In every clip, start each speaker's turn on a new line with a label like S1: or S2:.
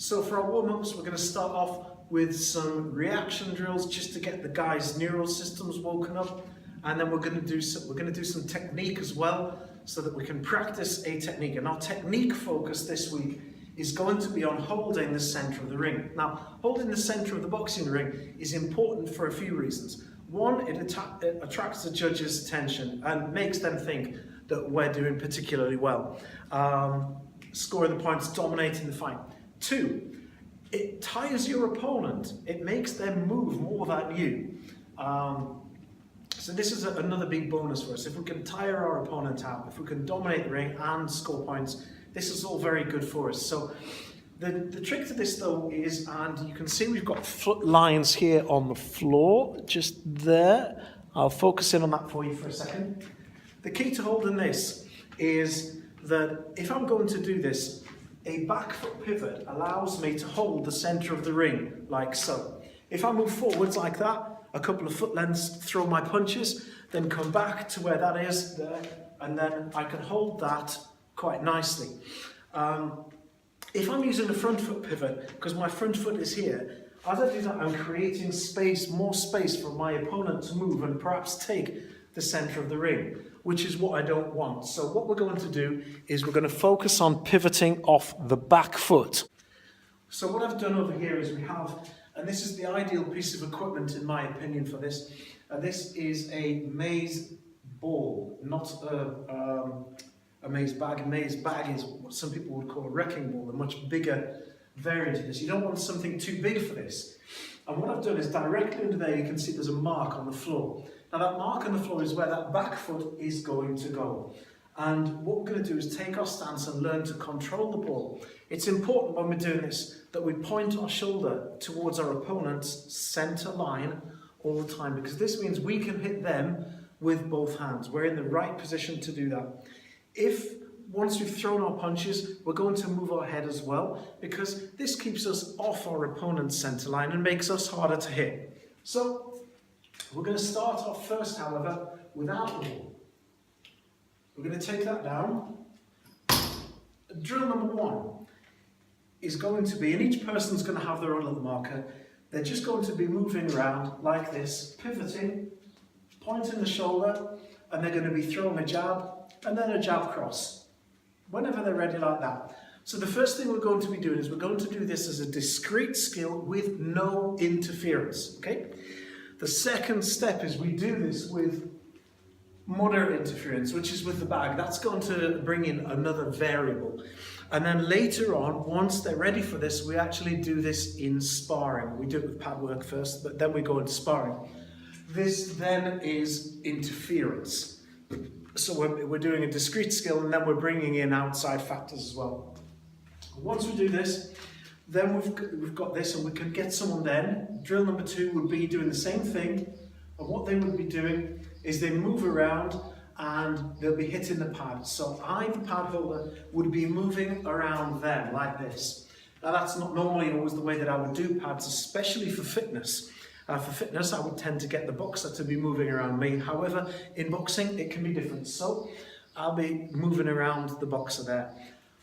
S1: So for our warm-ups, we're going to start off with some reaction drills just to get the guys' neural systems woken up, and then we're going to do some technique as well, so that we can practice a technique. And our technique focus this week is going to be on holding the center of the ring. Now, holding the center of the boxing ring is important for a few reasons. One, it attracts the judge's attention and makes them think that we're doing particularly well, scoring the points, dominating the fight. Two, it tires your opponent. It makes them move more than you. So this is another big bonus for us. If we can tire our opponent out, if we can dominate the ring and score points, this is all very good for us. So the trick to this though is, and you can see we've got foot lines here on the floor, just there. I'll focus in on that for you for a second. The key to holding this is that if I'm going to do this, a back foot pivot allows me to hold the center of the ring like so. If I move forwards like that, a couple of foot lengths, throw my punches, then come back to where that is there, and then I can hold that quite nicely. If I'm using a front foot pivot, because my front foot is here, as I do that, I'm creating space, more space for my opponent to move and perhaps take the center of the ring, which is what I don't want. So what we're going to do is we're going to focus on pivoting off the back foot. So what I've done over here is we have, and this is the ideal piece of equipment in my opinion for this, this is a maze ball, not a maze bag. A maze bag is what some people would call a wrecking ball, a much bigger variant of this. You don't want something too big for this. And what I've done is directly under there you can see there's a mark on the floor. Now that mark on the floor is where that back foot is going to go. And what we're going to do is take our stance and learn to control the ball. It's important when we're doing this that we point our shoulder towards our opponent's center line all the time, because this means we can hit them with both hands. We're in the right position to do that. If once we've thrown our punches, we're going to move our head as well, because this keeps us off our opponent's center line and makes us harder to hit. So we're going to start off first, however, without the ball. We're going to take that down. Drill number one is going to be, and each person's going to have their own little marker, they're just going to be moving around like this, pivoting, pointing the shoulder, and they're going to be throwing a jab, and then a jab cross, whenever they're ready like that. So the first thing we're going to be doing is we're going to do this as a discrete skill with no interference, okay? The second step is we do this with moderate interference, which is with the bag. That's going to bring in another variable. And then later on, once they're ready for this, we actually do this in sparring. We do it with pad work first, but then we go into sparring. This then is interference. So we're doing a discrete skill, and then we're bringing in outside factors as well. Once we do this, then we've got this, and we can get someone then. Drill number two would be doing the same thing, and what they would be doing is they move around and they'll be hitting the pad. So I, the pad holder, would be moving around them like this. Now that's not normally always the way that I would do pads, especially for fitness. For fitness, I would tend to get the boxer to be moving around me. However, in boxing, it can be different. So I'll be moving around the boxer there.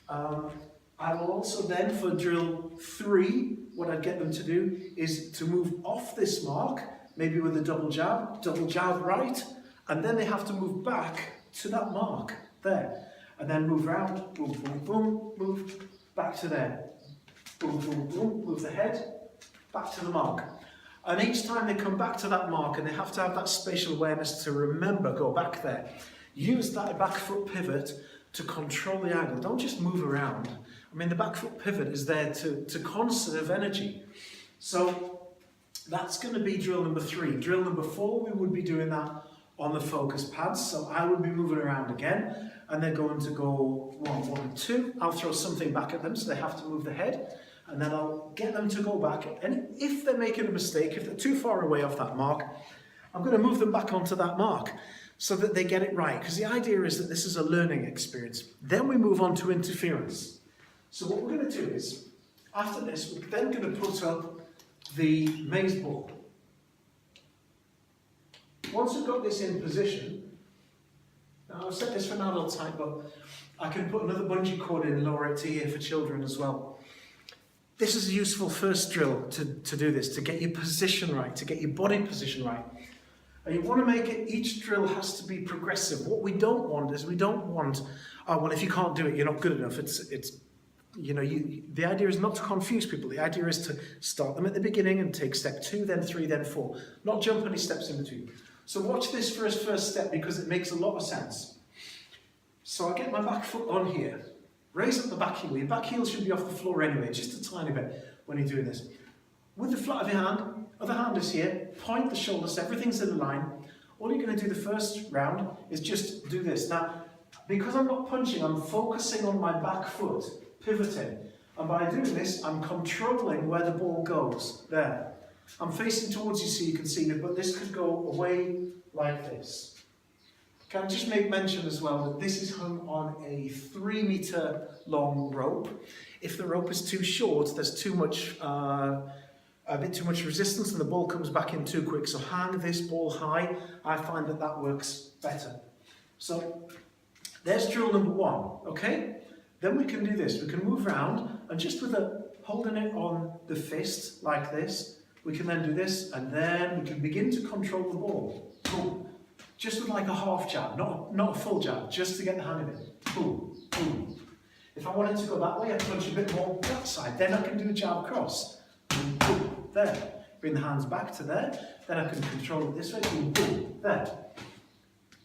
S1: I will also then, for drill 3, what I'd get them to do is to move off this mark, maybe with a double jab right, and then they have to move back to that mark there. And then move around, boom, boom, boom, move back to there. Boom, boom, boom, move the head, back to the mark. And each time they come back to that mark, and they have to have that spatial awareness to remember, go back there. Use that back foot pivot to control the angle. Don't just move around. I mean, the back foot pivot is there to conserve energy. So that's going to be drill number 3. Drill number 4, we would be doing that on the focus pads. So I would be moving around again, and they're going to go 1, 1, 2. I'll throw something back at them, so they have to move the head. And then I'll get them to go back. And if they're making a mistake, if they're too far away off that mark, I'm going to move them back onto that mark so that they get it right. Because the idea is that this is a learning experience. Then we move on to interference. So what we're going to do is, after this, we're then going to put up the maze ball. Once we've got this in position, now I've set this for an adult type, but I can put another bungee cord in and lower it to here for children as well. this is a useful first drill to do this, to get your position right, to get your body position right. And you want to make it, each drill has to be progressive. What we don't want is, well, if you can't do it, you're not good enough. The idea is not to confuse people. The idea is to start them at the beginning and take step 2, then 3, then 4. Not jump any steps in between. So watch this for his first step because it makes a lot of sense. So I get my back foot on here. Raise up the back heel. Your back heel should be off the floor anyway, just a tiny bit when you're doing this. With the flat of your hand, other hand is here, point the shoulders, everything's in a line. All you're going to do the first round is just do this. Now, because I'm not punching, I'm focusing on my back foot, pivoting. And by doing this, I'm controlling where the ball goes. There. I'm facing towards you so you can see it, but this could go away like this. Can I just make mention as well that this is hung on a 3 meter long rope. If the rope is too short, there's a bit too much resistance and the ball comes back in too quick. So hang this ball high. I find that works better. So there's drill number 1, okay? Then we can do this. We can move around and just with holding it on the fist like this, we can then do this and then we can begin to control the ball. Boom. Just with like a half jab, not a full jab, just to get the hang of it. Boom, boom. If I wanted to go that way, I'd punch a bit more that side. Then I can do a jab cross. Boom, boom, there. Bring the hands back to there. Then I can control it this way. Boom, boom, there.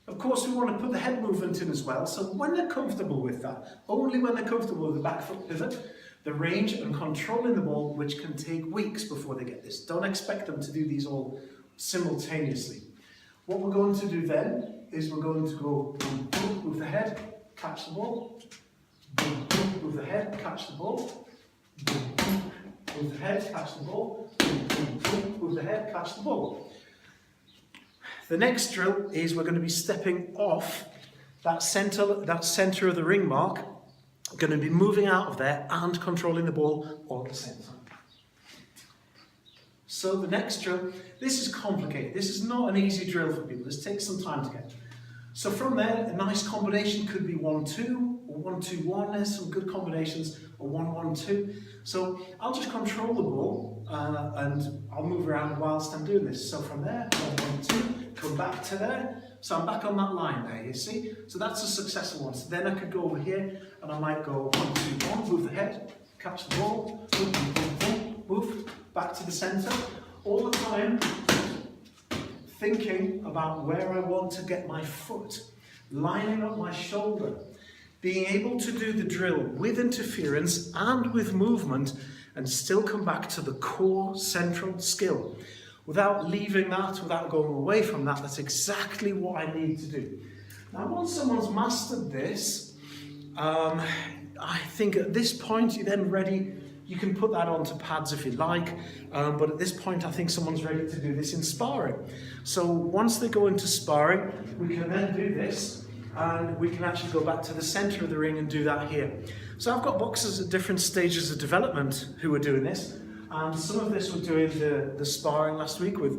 S1: Of course, we want to put the head movement in as well. So when they're comfortable with that, only when they're comfortable with the back foot pivot, the range and controlling the ball, which can take weeks before they get this. Don't expect them to do these all simultaneously. What we're going to do then is we're going to go boom, boom, move the head, catch the ball, boom, boom, move the head, catch the ball, boom, boom, move the head, catch the ball, boom, boom, boom, move the head, catch the ball. The next drill is we're going to be stepping off that center of the ring mark, going to be moving out of there and controlling the ball all at the same time. So the next drill, this is complicated. This is not an easy drill for people. This takes some time to get. So from there, a nice combination could be 1-2 or 1-2-1. There's some good combinations, or 1-1-2. So I'll just control the ball and I'll move around whilst I'm doing this. So from there, 1-1-2, come back to there. So I'm back on that line there, you see? So that's a successful one. So then I could go over here and I might go 1-2-1, move the head, catch the ball, boom, boom, boom, boom, move back to the center. All the time thinking about where I want to get my foot, lining up my shoulder, being able to do the drill with interference and with movement and still come back to the core central skill. Without leaving that, without going away from that, that's exactly what I need to do. Now, once someone's mastered this, I think at this point you're then ready. You can put that onto pads if you like, but at this point I think someone's ready to do this in sparring. So once they go into sparring, we can then do this, and we can actually go back to the center of the ring and do that here. So I've got boxers at different stages of development who are doing this, and some of this were doing the sparring last week with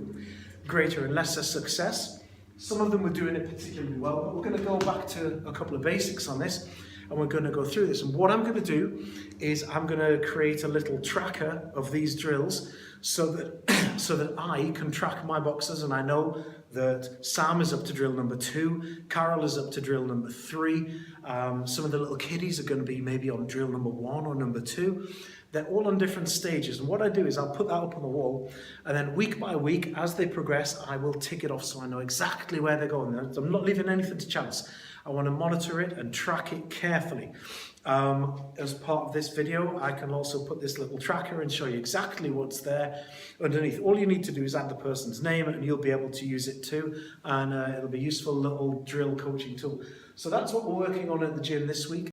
S1: greater and lesser success. Some of them were doing it particularly well, but we're going to go back to a couple of basics on this. And we're going to go through this. And what I'm going to do is I'm going to create a little tracker of these drills so that I can track my boxers, and I know that Sam is up to drill number 2, Carol is up to drill number 3, some of the little kiddies are going to be maybe on drill number 1 or number 2. They're all on different stages, and what I do is I'll put that up on the wall, and then week by week as they progress I will tick it off so I know exactly where they're going. I'm not leaving anything to chance. I want to monitor it and track it carefully. As part of this video, I can also put this little tracker and show you exactly what's there underneath. All you need to do is add the person's name and you'll be able to use it too, and it'll be a useful little drill coaching tool. So that's what we're working on at the gym this week.